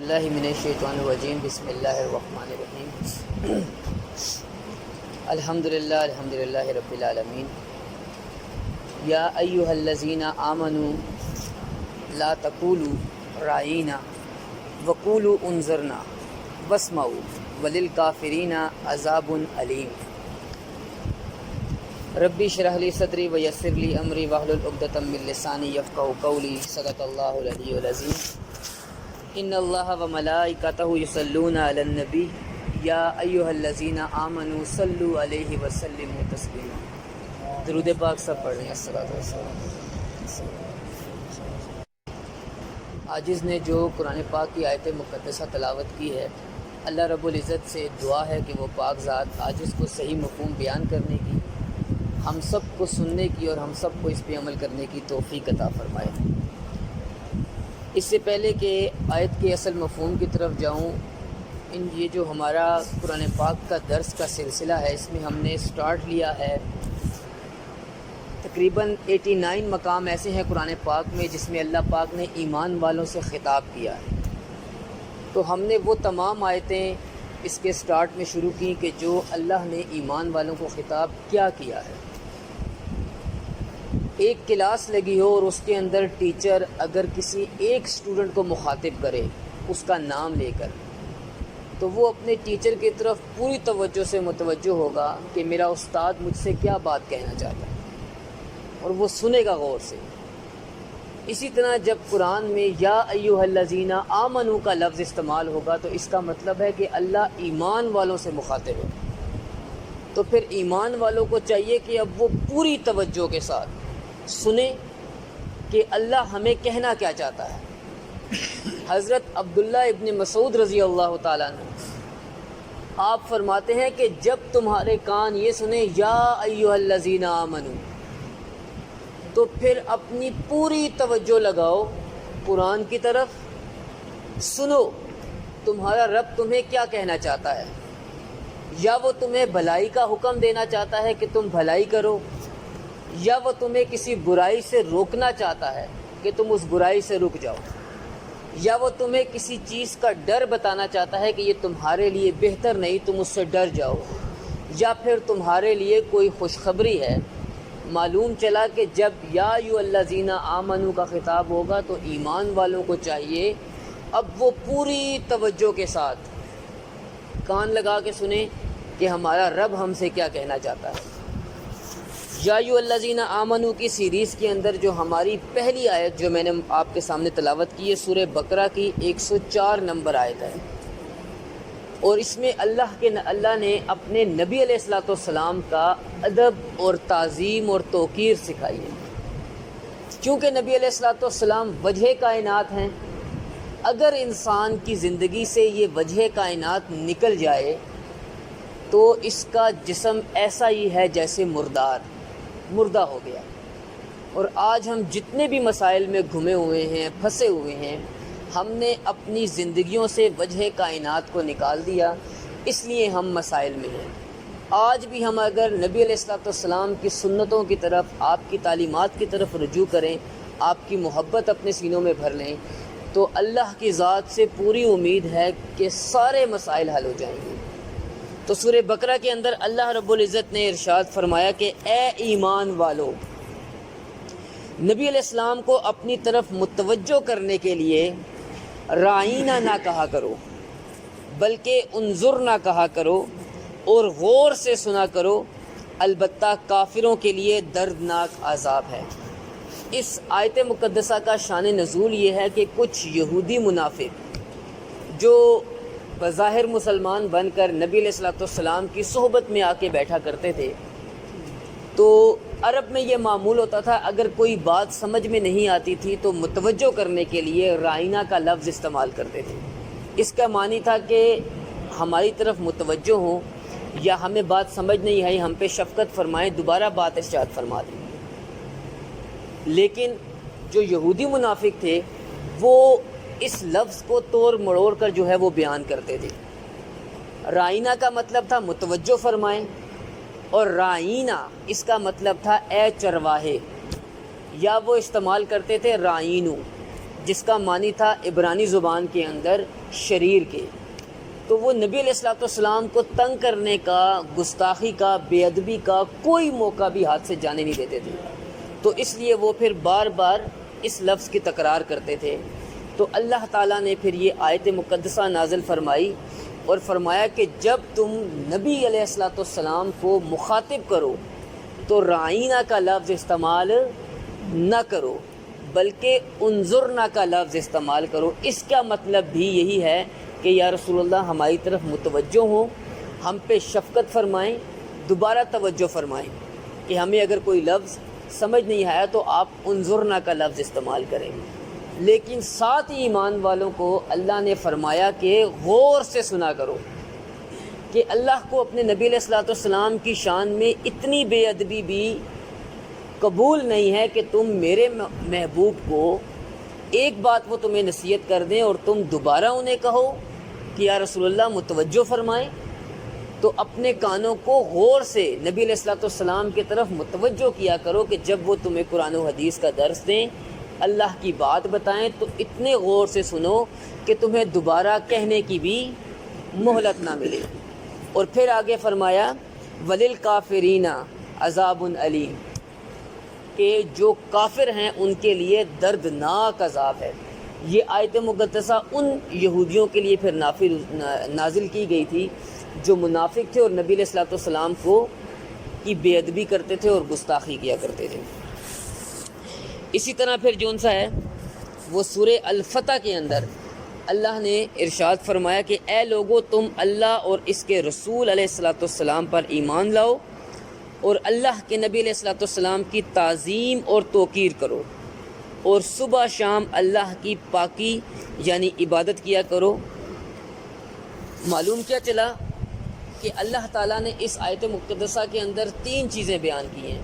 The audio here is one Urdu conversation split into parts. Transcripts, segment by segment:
باللہ من الشیطان الرجیم بسم اللہ الرحمن الرحیم الحمدللہ رب العالمین یا ایہا الذین آمنوا لا تقولوا رائینا وقولوا انظرنا واسمعوا وللکافرین عذاب علیم ربی اشرح لی صدری ویسر لی امری واحلل عقدۃ من لسانی یفقهوا قولی صدق اللہ العلی العظیم ان اللہ و ملائکتہ یصلون علی النبی یا ایہا الذین آمنوا صلوا علیہ وسلموا تسلیما۔ درود پاک سب پڑھ رہے ہیں۔ الصلاۃ والسلام۔ عاجز نے جو قرآن پاک کی آیت مقدسہ تلاوت کی ہے، اللہ رب العزت سے دعا ہے کہ وہ پاک ذات عاجز کو صحیح مفہوم بیان کرنے کی، ہم سب کو سننے کی اور ہم سب کو اس پہ عمل کرنے کی توفیق عطا فرمائے۔ اس سے پہلے کہ آیت کے اصل مفہوم کی طرف جاؤں، یہ جو ہمارا قرآن پاک کا درس کا سلسلہ ہے، اس میں ہم نے سٹارٹ لیا ہے۔ تقریباً 89 مقام ایسے ہیں قرآن پاک میں جس میں اللہ پاک نے ایمان والوں سے خطاب کیا ہے۔ تو ہم نے وہ تمام آیتیں اس کے سٹارٹ میں شروع کی کہ جو اللہ نے ایمان والوں کو خطاب کیا ہے۔ ایک کلاس لگی ہو اور اس کے اندر ٹیچر اگر کسی ایک اسٹوڈنٹ کو مخاطب کرے اس کا نام لے کر، تو وہ اپنے ٹیچر کی طرف پوری توجہ سے متوجہ ہوگا کہ میرا استاد مجھ سے کیا بات کہنا چاہتا ہے، اور وہ سنے گا غور سے۔ اسی طرح جب قرآن میں یا ایھا الذین آمنوا کا لفظ استعمال ہوگا تو اس کا مطلب ہے کہ اللہ ایمان والوں سے مخاطب ہے۔ تو پھر ایمان والوں کو چاہیے کہ اب وہ پوری توجہ کے ساتھ سنیں کہ اللہ ہمیں کہنا کیا چاہتا ہے۔ حضرت عبداللہ ابن مسعود رضی اللہ تعالیٰ عنہ آپ فرماتے ہیں کہ جب تمہارے کان یہ سنیں یا ایھا الذین آمنوا، تو پھر اپنی پوری توجہ لگاؤ قرآن کی طرف، سنو تمہارا رب تمہیں کیا کہنا چاہتا ہے۔ یا وہ تمہیں بھلائی کا حکم دینا چاہتا ہے کہ تم بھلائی کرو، یا وہ تمہیں کسی برائی سے روکنا چاہتا ہے کہ تم اس برائی سے رک جاؤ، یا وہ تمہیں کسی چیز کا ڈر بتانا چاہتا ہے کہ یہ تمہارے لیے بہتر نہیں، تم اس سے ڈر جاؤ، یا پھر تمہارے لیے کوئی خوشخبری ہے۔ معلوم چلا کہ جب یا ایھا الذین آمنوا کا خطاب ہوگا تو ایمان والوں کو چاہیے اب وہ پوری توجہ کے ساتھ کان لگا کے سنیں کہ ہمارا رب ہم سے کیا کہنا چاہتا ہے۔ یا ایھا الذین آمنوا کی سیریز کے اندر جو ہماری پہلی آیت جو میں نے آپ کے سامنے تلاوت کی ہے، سورہ بقرہ کی 104 نمبر آیت ہے، اور اس میں اللہ نے اپنے نبی علیہ الصلوۃ والسلام کا ادب اور تعظیم اور توقیر سکھائی ہے۔ کیونکہ نبی علیہ الصلوۃ والسلام وجہ کائنات ہیں، اگر انسان کی زندگی سے یہ وجہ کائنات نکل جائے تو اس کا جسم ایسا ہی ہے جیسے مردہ ہو گیا۔ اور آج ہم جتنے بھی مسائل میں گھمے ہوئے ہیں، پھنسے ہوئے ہیں، ہم نے اپنی زندگیوں سے وجہ کائنات کو نکال دیا، اس لیے ہم مسائل میں ہیں۔ آج بھی ہم اگر نبی علیہ الصلوۃ والسلام کی سنتوں کی طرف، آپ کی تعلیمات کی طرف رجوع کریں، آپ کی محبت اپنے سینوں میں بھر لیں، تو اللہ کی ذات سے پوری امید ہے کہ سارے مسائل حل ہو جائیں گے۔ تو سورہ بقرہ کے اندر اللہ رب العزت نے ارشاد فرمایا کہ اے ایمان والو، نبی علیہ السلام کو اپنی طرف متوجہ کرنے کے لیے رائینا نہ کہا کرو، بلکہ انظرنا کہا کرو اور غور سے سنا کرو، البتہ کافروں کے لیے دردناک عذاب ہے۔ اس آیت مقدسہ کا شان نزول یہ ہے کہ کچھ یہودی منافق جو بظاہر مسلمان بن کر نبی علیہ الصلوۃ والسلام کی صحبت میں آ کے بیٹھا کرتے تھے، تو عرب میں یہ معمول ہوتا تھا اگر کوئی بات سمجھ میں نہیں آتی تھی تو متوجہ کرنے کے لیے رائنا کا لفظ استعمال کرتے تھے۔ اس کا معنی تھا کہ ہماری طرف متوجہ ہوں، یا ہمیں بات سمجھ نہیں آئی ہم پہ شفقت فرمائیں، دوبارہ بات ارشاد فرما دیں۔ لیکن جو یہودی منافق تھے وہ اس لفظ کو توڑ مڑوڑ کر جو ہے وہ بیان کرتے تھے۔ رائنا کا مطلب تھا متوجہ فرمائیں، اور رائینا اس کا مطلب تھا اے چرواہے، یا وہ استعمال کرتے تھے رائینو، جس کا معنی تھا عبرانی زبان کے اندر شریر کے. تو وہ نبی علیہ الصلوۃ والسلام کو تنگ کرنے کا، گستاخی کا، بے ادبی کا کوئی موقع بھی ہاتھ سے جانے نہیں دیتے تھے. تو اس لیے وہ پھر بار بار اس لفظ کی تکرار کرتے تھے. تو اللہ تعالیٰ نے پھر یہ آیت مقدسہ نازل فرمائی اور فرمایا کہ جب تم نبی علیہ الصلوۃ والسلام کو مخاطب کرو تو رعینہ کا لفظ استعمال نہ کرو بلکہ انظرنا کا لفظ استعمال کرو. اس کا مطلب بھی یہی ہے کہ یا رسول اللہ ہماری طرف متوجہ ہوں، ہم پہ شفقت فرمائیں، دوبارہ توجہ فرمائیں کہ ہمیں اگر کوئی لفظ سمجھ نہیں آیا تو آپ انظرنا کا لفظ استعمال کریں. لیکن ساتھ ہی ایمان والوں کو اللہ نے فرمایا کہ غور سے سنا کرو، کہ اللہ کو اپنے نبی علیہ الصلوۃ والسلام کی شان میں اتنی بے ادبی بھی قبول نہیں ہے کہ تم میرے محبوب کو ایک بات وہ تمہیں نصیحت کر دیں اور تم دوبارہ انہیں کہو کہ یا رسول اللہ متوجہ فرمائیں. تو اپنے کانوں کو غور سے نبی علیہ الصلوۃ والسلام کی طرف متوجہ کیا کرو کہ جب وہ تمہیں قرآن و حدیث کا درس دیں، اللہ کی بات بتائیں تو اتنے غور سے سنو کہ تمہیں دوبارہ کہنے کی بھی مہلت نہ ملے. اور پھر آگے فرمایا وَلِلْكَافِرِينَ عَذَابٌ عَلِيمٌ، کہ جو کافر ہیں ان کے لیے دردناک عذاب ہے. یہ آیت مقدسہ ان یہودیوں کے لیے پھر نازل کی گئی تھی جو منافق تھے اور نبی علیہ الصلوۃ والسلام کو کی بے ادبی کرتے تھے اور گستاخی کیا کرتے تھے. اسی طرح پھر جون سا ہے وہ سورہ الفتح کے اندر اللہ نے ارشاد فرمایا کہ اے لوگو تم اللہ اور اس کے رسول علیہ الصلوۃ والسلام پر ایمان لاؤ اور اللہ کے نبی علیہ الصلوۃ والسلام کی تعظیم اور توقیر کرو اور صبح شام اللہ کی پاکی یعنی عبادت کیا کرو. معلوم کیا چلا کہ اللہ تعالیٰ نے اس آیت مقدسہ کے اندر 3 چیزیں بیان کی ہیں.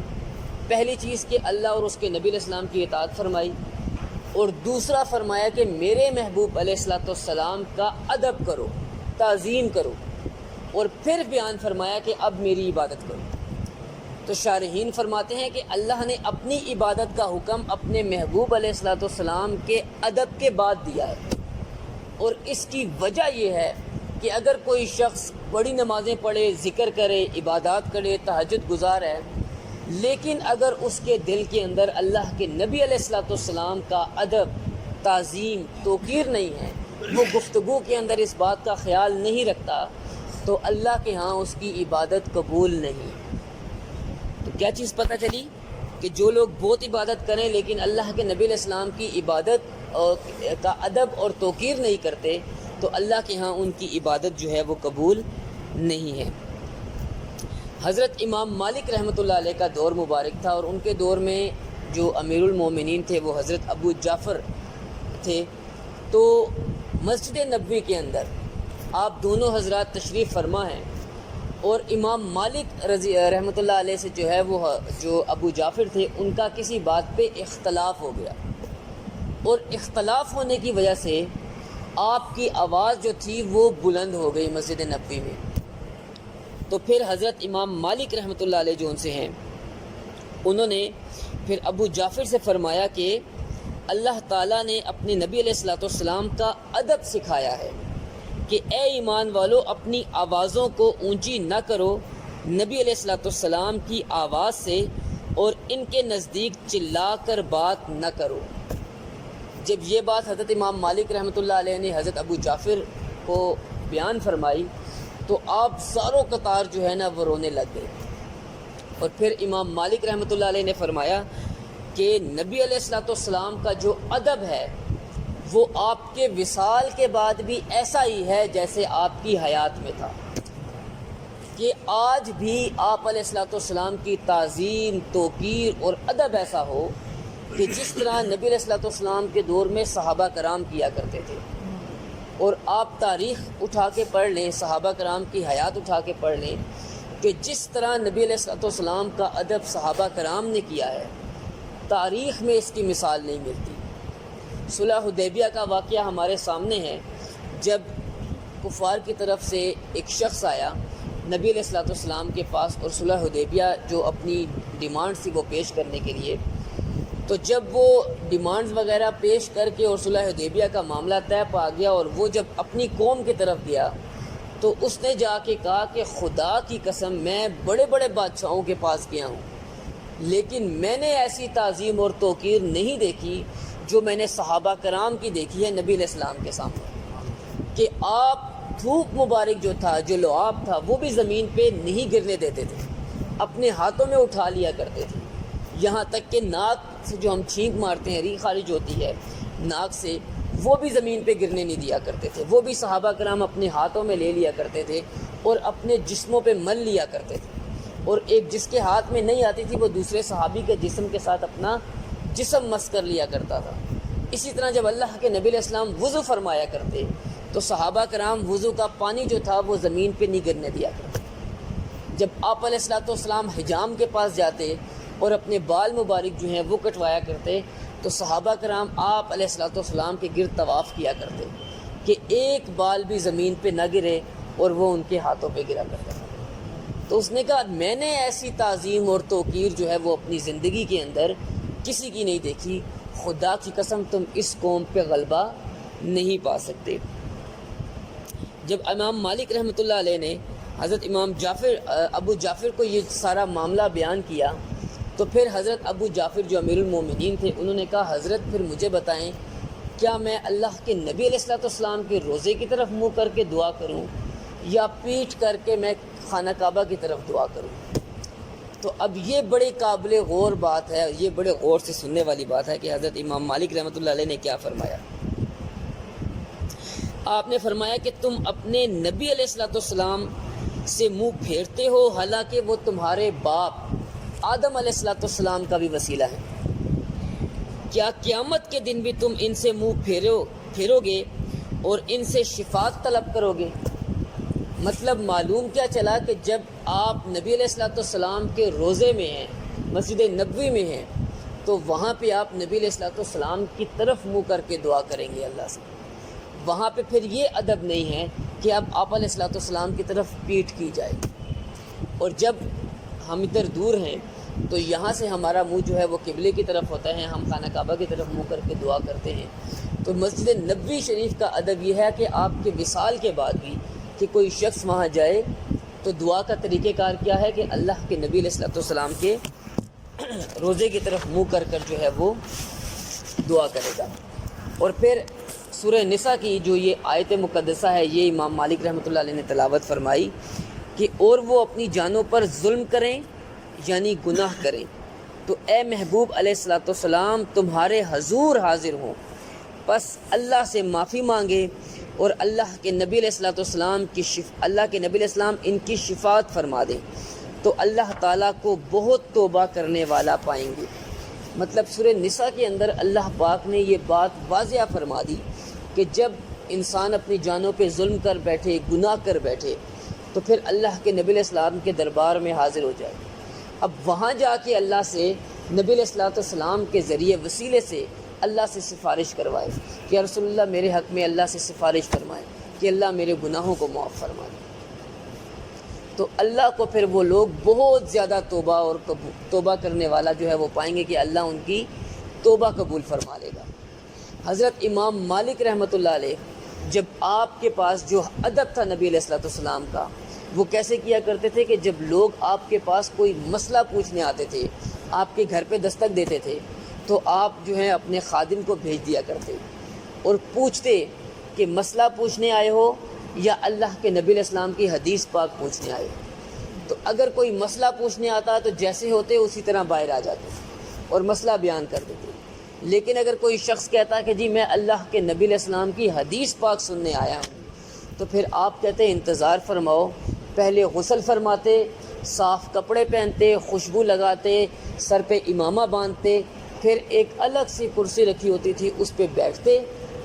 پہلی چیز کہ اللہ اور اس کے نبی علیہ السلام کی اطاعت فرمائی، اور دوسرا فرمایا کہ میرے محبوب علیہ الصلوۃ والسلام کا ادب کرو، تعظیم کرو، اور پھر بیان فرمایا کہ اب میری عبادت کرو. تو شارحین فرماتے ہیں کہ اللہ نے اپنی عبادت کا حکم اپنے محبوب علیہ الصلوۃ والسلام کے ادب کے بعد دیا ہے. اور اس کی وجہ یہ ہے کہ اگر کوئی شخص بڑی نمازیں پڑھے، ذکر کرے، عبادات کرے، تہجد گزار ہے، لیکن اگر اس کے دل کے اندر اللہ کے نبی علیہ الصلوۃ والسلام کا ادب، تعظیم، توقیر نہیں ہے، وہ گفتگو کے اندر اس بات کا خیال نہیں رکھتا، تو اللہ کے ہاں اس کی عبادت قبول نہیں. تو کیا چیز پتہ چلی کہ جو لوگ بہت عبادت کریں لیکن اللہ کے نبی علیہ السلام کی عبادت کا ادب اور توقیر نہیں کرتے تو اللہ کے ہاں ان کی عبادت جو ہے وہ قبول نہیں ہے. حضرت امام مالک رحمۃ اللہ علیہ کا دور مبارک تھا، اور ان کے دور میں جو امیر المومنین تھے وہ حضرت ابو جعفر تھے. تو مسجد نبوی کے اندر آپ دونوں حضرات تشریف فرما ہیں، اور امام مالک رحمۃ اللہ علیہ سے جو ہے وہ جو ابو جعفر تھے ان کا کسی بات پہ اختلاف ہو گیا، اور اختلاف ہونے کی وجہ سے آپ کی آواز جو تھی وہ بلند ہو گئی مسجد نبوی میں. تو پھر حضرت امام مالک رحمۃ اللہ علیہ جو ان سے ہیں انہوں نے پھر ابو جعفر سے فرمایا کہ اللہ تعالیٰ نے اپنے نبی علیہ الصلوۃ والسلام کا ادب سکھایا ہے کہ اے ایمان والو اپنی آوازوں کو اونچی نہ کرو نبی علیہ الصلوۃ والسلام کی آواز سے، اور ان کے نزدیک چلا کر بات نہ کرو. جب یہ بات حضرت امام مالک رحمۃ اللہ علیہ نے حضرت ابو جعفر کو بیان فرمائی تو آپ ساروں قطار جو ہے نا وہ رونے لگ گئے. اور پھر امام مالک رحمۃ اللہ علیہ نے فرمایا کہ نبی علیہ الصلوۃ والسلام کا جو ادب ہے وہ آپ کے وصال کے بعد بھی ایسا ہی ہے جیسے آپ کی حیات میں تھا، کہ آج بھی آپ علیہ الصلوۃ والسلام کی تعظیم، توقیر اور ادب ایسا ہو کہ جس طرح نبی علیہ الصلوۃ والسلام کے دور میں صحابہ کرام کیا کرتے تھے. اور آپ تاریخ اٹھا کے پڑھ لیں، صحابہ کرام کی حیات اٹھا کے پڑھ لیں کہ جس طرح نبی علیہ الصلوۃ والسلام کا ادب صحابہ کرام نے کیا ہے، تاریخ میں اس کی مثال نہیں ملتی. صلح حدیبیہ کا واقعہ ہمارے سامنے ہے، جب کفار کی طرف سے ایک شخص آیا نبی علیہ الصلوۃ والسلام کے پاس اور صلح حدیبیہ جو اپنی ڈیمانڈ تھی وہ پیش کرنے کے لیے، تو جب وہ ڈیمانڈز وغیرہ پیش کر کے اور صلح حدیبیہ کا معاملہ طے پا گیا اور وہ جب اپنی قوم کی طرف گیا تو اس نے جا کے کہا کہ خدا کی قسم میں بڑے بڑے بادشاہوں کے پاس گیا ہوں لیکن میں نے ایسی تعظیم اور توقیر نہیں دیکھی جو میں نے صحابہ کرام کی دیکھی ہے نبی علیہ السلام کے سامنے، کہ آپ دھوپ مبارک جو تھا، جو لعاب تھا، وہ بھی زمین پہ نہیں گرنے دیتے تھے، اپنے ہاتھوں میں اٹھا لیا کرتے تھے، یہاں تک کہ ناک سے جو ہم چھینک مارتے ہیں، ری خارج ہوتی ہے ناک سے، وہ بھی زمین پہ گرنے نہیں دیا کرتے تھے، وہ بھی صحابہ کرام اپنے ہاتھوں میں لے لیا کرتے تھے اور اپنے جسموں پہ مل لیا کرتے تھے، اور ایک جس کے ہاتھ میں نہیں آتی تھی وہ دوسرے صحابی کے جسم کے ساتھ اپنا جسم مس کر لیا کرتا تھا۔ اسی طرح جب اللہ کے نبی علیہ السلام وضو فرمایا کرتے تو صحابہ کرام وضو کا پانی جو تھا وہ زمین پہ نہیں گرنے دیا کرتے۔ جب آپ علیہ السلام حجام کے پاس جاتے اور اپنے بال مبارک جو ہیں وہ کٹوایا کرتے تو صحابہ کرام آپ علیہ السلام کے گرد طواف کیا کرتے کہ ایک بال بھی زمین پہ نہ گرے اور وہ ان کے ہاتھوں پہ گرا کرتا تھا۔ تو اس نے کہا میں نے ایسی تعظیم اور توقیر جو ہے وہ اپنی زندگی کے اندر کسی کی نہیں دیکھی، خدا کی قسم تم اس قوم پہ غلبہ نہیں پا سکتے۔ جب امام مالک رحمۃ اللہ علیہ نے حضرت امام ابو جعفر کو یہ سارا معاملہ بیان کیا تو پھر حضرت ابو جعفر جو امیر المومنین تھے انہوں نے کہا حضرت پھر مجھے بتائیں کیا میں اللہ کے نبی علیہ السلام کے روزے کی طرف منہ کر کے دعا کروں یا پیٹھ کر کے میں خانہ کعبہ کی طرف دعا کروں؟ تو اب یہ بڑے قابل غور بات ہے، یہ بڑے غور سے سننے والی بات ہے کہ حضرت امام مالک رحمۃ اللہ علیہ نے کیا فرمایا۔ آپ نے فرمایا کہ تم اپنے نبی علیہ السلام سے منہ پھیرتے ہو حالانکہ وہ تمہارے باپ آدم علیہ السلام کا بھی وسیلہ ہے، کیا قیامت کے دن بھی تم ان سے منہ پھیرو گے اور ان سے شفاعت طلب کرو گے؟ مطلب معلوم کیا چلا کہ جب آپ نبی علیہ السلام کے روزے میں ہیں، مسجد نبوی میں ہیں، تو وہاں پہ آپ نبی علیہ السلام کی طرف منہ کر کے دعا کریں گے اللہ سے۔ وہاں پہ پھر یہ ادب نہیں ہے کہ اب آپ علیہ السلام کی طرف پیٹھ کی جائے، اور جب ہم ادھر دور ہیں تو یہاں سے ہمارا منہ جو ہے وہ قبلے کی طرف ہوتا ہے، ہم خانہ کعبہ کی طرف منہ کر کے دعا کرتے ہیں۔ تو مسجد نبوی شریف کا ادب یہ ہے کہ آپ کے وصال کے بعد بھی کہ کوئی شخص وہاں جائے تو دعا کا طریقہ کار کیا ہے کہ اللہ کے نبی علیہ السلام کے روزے کی طرف منہ کر کر جو ہے وہ دعا کرے گا۔ اور پھر سورہ نساء کی جو یہ آیت مقدسہ ہے یہ امام مالک رحمۃ اللہ علیہ نے تلاوت فرمائی کہ اور وہ اپنی جانوں پر ظلم کریں یعنی گناہ کریں تو اے محبوب علیہ السلام تمہارے حضور حاضر ہوں، پس اللہ سے معافی مانگے اور اللہ کے نبی علیہ السلام ان کی شفاعت فرما دیں تو اللہ تعالیٰ کو بہت توبہ کرنے والا پائیں گے۔ مطلب سورہ نساء کے اندر اللہ پاک نے یہ بات واضح فرما دی کہ جب انسان اپنی جانوں پہ ظلم کر بیٹھے، گناہ کر بیٹھے، تو پھر اللہ کے نبی علیہ السلام کے دربار میں حاضر ہو جائے۔ اب وہاں جا کے اللہ سے نبی علیہ السلام کے ذریعے وسیلے سے اللہ سے سفارش کروائے کہ یا رسول اللہ میرے حق میں اللہ سے سفارش فرمائے کہ اللہ میرے گناہوں کو معاف فرما دے، تو اللہ کو پھر وہ لوگ بہت زیادہ توبہ کرنے والا جو ہے وہ پائیں گے کہ اللہ ان کی توبہ قبول فرما لے گا۔ حضرت امام مالک رحمۃ اللہ علیہ جب آپ کے پاس جو ادب تھا نبی علیہ السلام کا، وہ کیسے کیا کرتے تھے کہ جب لوگ آپ کے پاس کوئی مسئلہ پوچھنے آتے تھے، آپ کے گھر پہ دستک دیتے تھے، تو آپ جو ہیں اپنے خادم کو بھیج دیا کرتے اور پوچھتے کہ مسئلہ پوچھنے آئے ہو یا اللہ کے نبی علیہ السلام کی حدیث پاک پوچھنے آئے ہو۔ تو اگر کوئی مسئلہ پوچھنے آتا تو جیسے ہوتے اسی طرح باہر آ جاتے اور مسئلہ بیان کر دیتے، لیکن اگر کوئی شخص کہتا کہ جی میں اللہ کے نبی علیہ السلام کی حدیث پاک سننے آیا ہوں، تو پھر آپ کہتے انتظار فرماؤ، پہلے غسل فرماتے، صاف کپڑے پہنتے، خوشبو لگاتے، سر پہ امامہ باندھتے، پھر ایک الگ سی کرسی رکھی ہوتی تھی اس پہ بیٹھتے،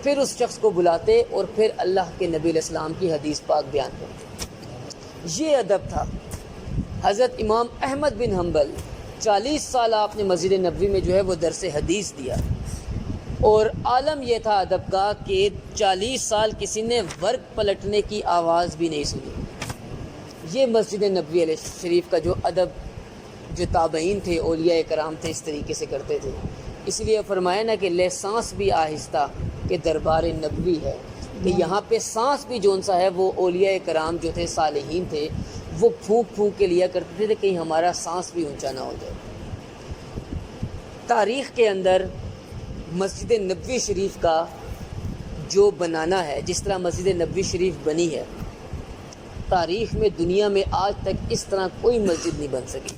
پھر اس شخص کو بلاتے اور پھر اللہ کے نبی علیہ السلام کی حدیث پاک بیان کرتے۔ یہ ادب تھا۔ حضرت امام احمد بن حنبل 40 سال آپ نے مسجد نبوی میں جو ہے وہ درس حدیث دیا، اور عالم یہ تھا ادب کا کہ 40 سال کسی نے ورق پلٹنے کی آواز بھی نہیں سنی۔ یہ مسجد نبوی علیہ شریف کا جو ادب جو تابعین تھے، اولیاء کرام تھے، اس طریقے سے کرتے تھے اس لیے فرمایا نا کہ لے سانس بھی آہستہ کہ دربار نبوی ہے، کہ یہاں پہ سانس بھی جون سا ہے وہ اولیاء کرام جو تھے، صالحین تھے، وہ پھونک پھونک کے لیا کرتے تھے کہ کہیں ہمارا سانس بھی اونچا نہ ہو جائے۔ تاریخ کے اندر مسجد نبوی شریف کا جو بنانا ہے، جس طرح مسجد نبوی شریف بنی ہے، تاریخ میں دنیا میں آج تک اس طرح کوئی مسجد نہیں بن سکی۔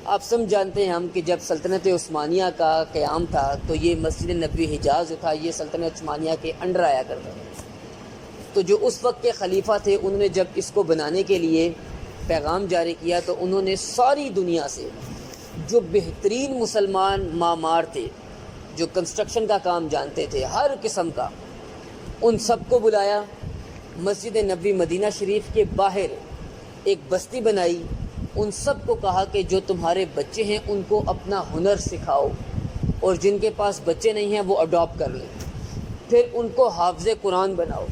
آپ سب جانتے ہیں ہم کہ جب سلطنت عثمانیہ کا قیام تھا تو یہ مسجد نبوی حجاز جو تھا یہ سلطنت عثمانیہ کے انڈر آیا کرتا تھا۔ تو جو اس وقت کے خلیفہ تھے انہوں نے جب اس کو بنانے کے لیے پیغام جاری کیا تو انہوں نے ساری دنیا سے جو بہترین مسلمان معمار تھے، جو کنسٹرکشن کا کام جانتے تھے ہر قسم کا، ان سب کو بلایا۔ مسجد نبوی مدینہ شریف کے باہر ایک بستی بنائی، ان سب کو کہا کہ جو تمہارے بچے ہیں ان کو اپنا ہنر سکھاؤ، اور جن کے پاس بچے نہیں ہیں وہ اڈاپٹ کر لیں، پھر ان کو حافظ قرآن بناؤ۔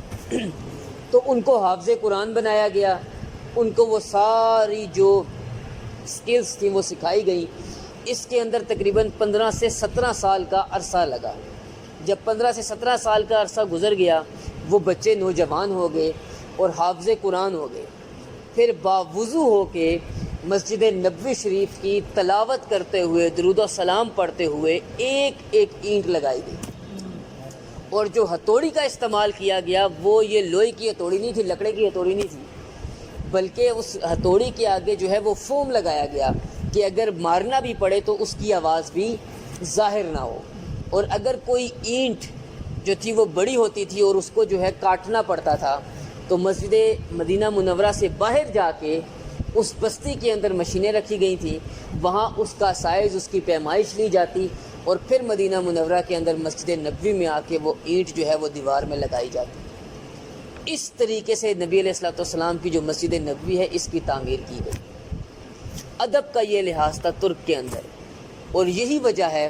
تو ان کو حافظ قرآن بنایا گیا، ان کو وہ ساری جو سکلز تھیں وہ سکھائی گئیں۔ اس کے اندر تقریباً 15 سے 17 سال کا عرصہ لگا۔ جب 15 سے 17 سال کا عرصہ گزر گیا وہ بچے نوجوان ہو گئے اور حافظ قرآن ہو گئے۔ پھر باوضو ہو کے مسجد نبوی شریف کی تلاوت کرتے ہوئے، درود و سلام پڑھتے ہوئے ایک ایک اینٹ لگائی گئی، اور جو ہتھوڑی کا استعمال کیا گیا وہ یہ لوہے کی ہتھوڑی نہیں تھی، لکڑے کی ہتھوڑی نہیں تھی، بلکہ اس ہتھوڑی کے آگے جو ہے وہ فوم لگایا گیا کہ اگر مارنا بھی پڑے تو اس کی آواز بھی ظاہر نہ ہو۔ اور اگر کوئی اینٹ جو تھی وہ بڑی ہوتی تھی اور اس کو جو ہے کاٹنا پڑتا تھا تو مسجد مدینہ منورہ سے باہر جا کے اس بستی کے اندر مشینیں رکھی گئی تھیں، وہاں اس کا سائز، اس کی پیمائش لی جاتی، اور پھر مدینہ منورہ کے اندر مسجد نبوی میں آ کے وہ اینٹ جو ہے وہ دیوار میں لگائی جاتی۔ اس طریقے سے نبی علیہ الصلوۃ والسلام کی جو مسجد نبوی ہے اس کی تعمیر کی گئی۔ ادب کا یہ لحاظ تھا ترک کے اندر، اور یہی وجہ ہے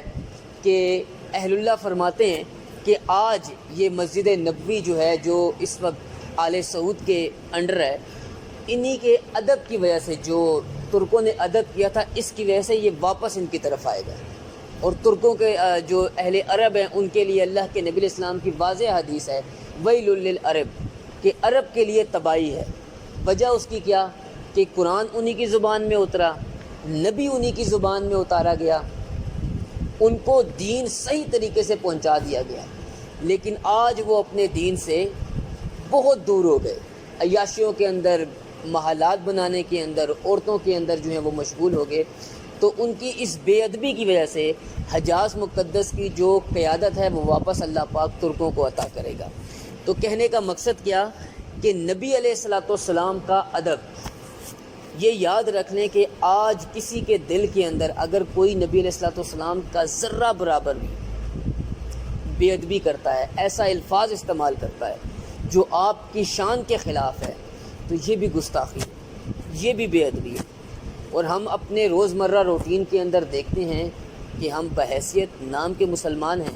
کہ اہل اللہ فرماتے ہیں کہ آج یہ مسجد نبوی جو ہے جو اس وقت آل سعود کے انڈر ہے، انہی کے ادب کی وجہ سے، جو ترکوں نے ادب کیا تھا اس کی وجہ سے یہ واپس ان کی طرف آئے گا۔ اور ترکوں کے جو اہل عرب ہیں ان کے لیے اللہ کے نبی علیہ السلام کی واضح حدیث ہے ویل للعرب، کہ عرب کے لیے تباہی ہے۔ وجہ اس کی کیا؟ کہ قرآن انہی کی زبان میں اترا، نبی انہی کی زبان میں اتارا گیا، ان کو دین صحیح طریقے سے پہنچا دیا گیا، لیکن آج وہ اپنے دین سے بہت دور ہو گئے، عیاشیوں کے اندر، محلات بنانے کے اندر، عورتوں کے اندر جو ہیں وہ مشغول ہو گئے۔ تو ان کی اس بے ادبی کی وجہ سے حجاز مقدس کی جو قیادت ہے وہ واپس اللہ پاک ترکوں کو عطا کرے گا۔ تو کہنے کا مقصد کیا کہ نبی علیہ الصلوۃ والسلام کا ادب، یہ یاد رکھ لیں کہ آج کسی کے دل کے اندر اگر کوئی نبی علیہ الصلوۃ والسلام کا ذرہ برابر بھی بے ادبی کرتا ہے، ایسا الفاظ استعمال کرتا ہے جو آپ کی شان کے خلاف ہے، تو یہ بھی گستاخی ہے، یہ بھی بے ادبی ہے۔ اور ہم اپنے روزمرہ روٹین کے اندر دیکھتے ہیں کہ ہم بحیثیت نام کے مسلمان ہیں،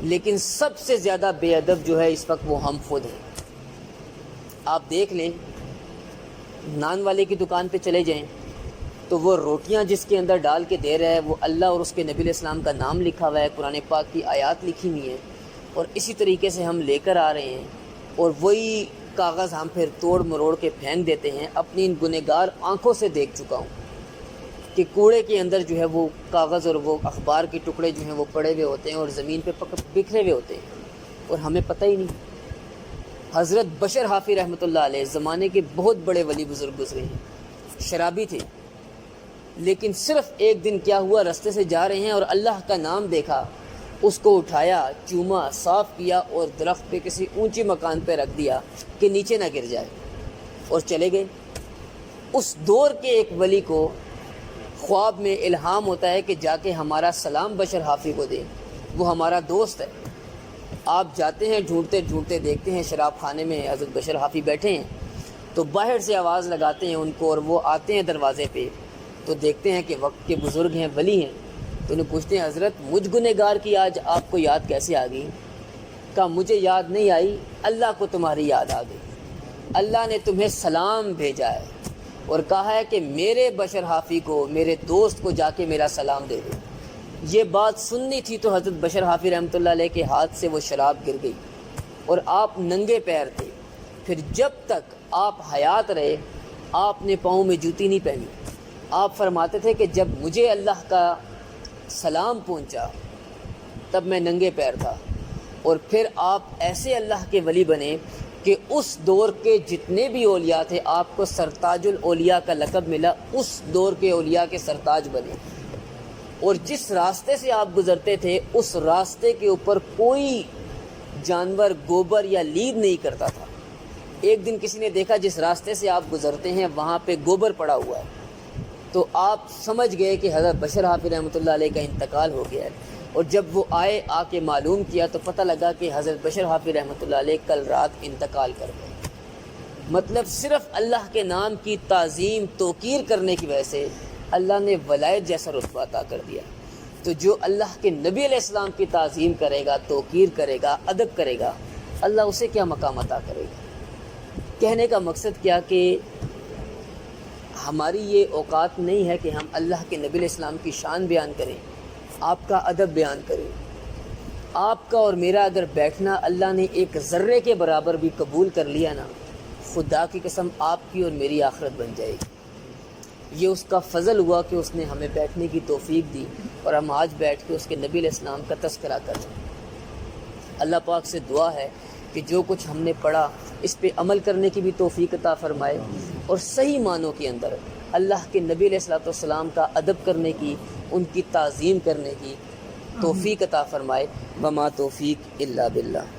لیکن سب سے زیادہ بے ادب جو ہے اس وقت وہ ہم خود ہیں۔ آپ دیکھ لیں، نان والے کی دکان پہ چلے جائیں تو وہ روٹیاں جس کے اندر ڈال کے دے رہا ہے وہ اللہ اور اس کے نبی علیہ السلام کا نام لکھا ہوا ہے، قرآن پاک کی آیات لکھی ہوئی ہیں، اور اسی طریقے سے ہم لے کر آ رہے ہیں، اور وہی کاغذ ہم پھر توڑ مروڑ کے پھینک دیتے ہیں۔ اپنی ان گنہگار آنکھوں سے دیکھ چکا ہوں کہ کوڑے کے اندر جو ہے وہ کاغذ اور وہ اخبار کے ٹکڑے جو ہیں وہ پڑے ہوئے ہوتے ہیں اور زمین پہ بکھرے ہوئے ہوتے ہیں، اور ہمیں پتہ ہی نہیں۔ حضرت بشر حافی رحمۃ اللہ علیہ زمانے کے بہت بڑے ولی بزرگ گزرے ہیں، شرابی تھے، لیکن صرف ایک دن کیا ہوا، رستے سے جا رہے ہیں اور اللہ کا نام دیکھا، اس کو اٹھایا، چوما، صاف کیا اور درخت پہ کسی اونچی مکان پہ رکھ دیا کہ نیچے نہ گر جائے، اور چلے گئے۔ اس دور کے ایک ولی کو خواب میں الہام ہوتا ہے کہ جا کے ہمارا سلام بشر حافی کو دے، وہ ہمارا دوست ہے۔ آپ جاتے ہیں، ڈھونڈتے ڈھونڈتے دیکھتے ہیں شراب خانے میں حضرت بشر حافی بیٹھے ہیں، تو باہر سے آواز لگاتے ہیں ان کو، اور وہ آتے ہیں دروازے پہ، تو دیکھتے ہیں کہ وقت کے بزرگ ہیں، ولی ہیں، تو انہیں پوچھتے ہیں حضرت مجھ گنہگار کی آج آپ کو یاد کیسے آ گئی؟ کہا مجھے یاد نہیں آئی، اللہ کو تمہاری یاد آ گئی، اللہ نے تمہیں سلام بھیجا ہے اور کہا ہے کہ میرے بشر حافی کو، میرے دوست کو جا کے میرا سلام دے دو۔ یہ بات سننی تھی تو حضرت بشر حافظ رحمۃ اللہ علیہ کے ہاتھ سے وہ شراب گر گئی اور آپ ننگے پیر تھے۔ پھر جب تک آپ حیات رہے آپ نے پاؤں میں جوتی نہیں پہنی۔ آپ فرماتے تھے کہ جب مجھے اللہ کا سلام پہنچا تب میں ننگے پیر تھا، اور پھر آپ ایسے اللہ کے ولی بنے کہ اس دور کے جتنے بھی اولیاء تھے آپ کو سرتاج الاولیاء کا لقب ملا، اس دور کے اولیاء کے سرتاج بنے۔ اور جس راستے سے آپ گزرتے تھے اس راستے کے اوپر کوئی جانور گوبر یا لید نہیں کرتا تھا۔ ایک دن کسی نے دیکھا جس راستے سے آپ گزرتے ہیں وہاں پہ گوبر پڑا ہوا ہے، تو آپ سمجھ گئے کہ حضرت بشر حافظ رحمۃ اللہ علیہ کا انتقال ہو گیا ہے۔ اور جب وہ آئے آ کے معلوم کیا تو پتہ لگا کہ حضرت بشر حافظ رحمۃ اللہ علیہ کل رات انتقال کر گئے۔ مطلب صرف اللہ کے نام کی تعظیم توقیر کرنے کی وجہ سے اللہ نے ولایت جیسا رتبہ عطا کر دیا۔ تو جو اللہ کے نبی علیہ السلام کی تعظیم کرے گا، توقیر کرے گا، ادب کرے گا، اللہ اسے کیا مقام عطا کرے گا۔ کہنے کا مقصد کیا کہ ہماری یہ اوقات نہیں ہے کہ ہم اللہ کے نبی علیہ السلام کی شان بیان کریں، آپ کا ادب بیان کریں۔ آپ کا اور میرا اگر بیٹھنا اللہ نے ایک ذرے کے برابر بھی قبول کر لیا نا، خدا کی قسم آپ کی اور میری آخرت بن جائے گی۔ یہ اس کا فضل ہوا کہ اس نے ہمیں بیٹھنے کی توفیق دی اور ہم آج بیٹھ کے اس کے نبی علیہ السلام کا تذکرہ کر رہے ہیں۔ اللہ پاک سے دعا ہے کہ جو کچھ ہم نے پڑھا اس پہ عمل کرنے کی بھی توفیق عطا فرمائے، اور صحیح معنوں کے اندر اللہ کے نبی علیہ الصلوۃ والسلام کا ادب کرنے کی، ان کی تعظیم کرنے کی توفیق عطا فرمائے۔ وما توفیق الا باللہ۔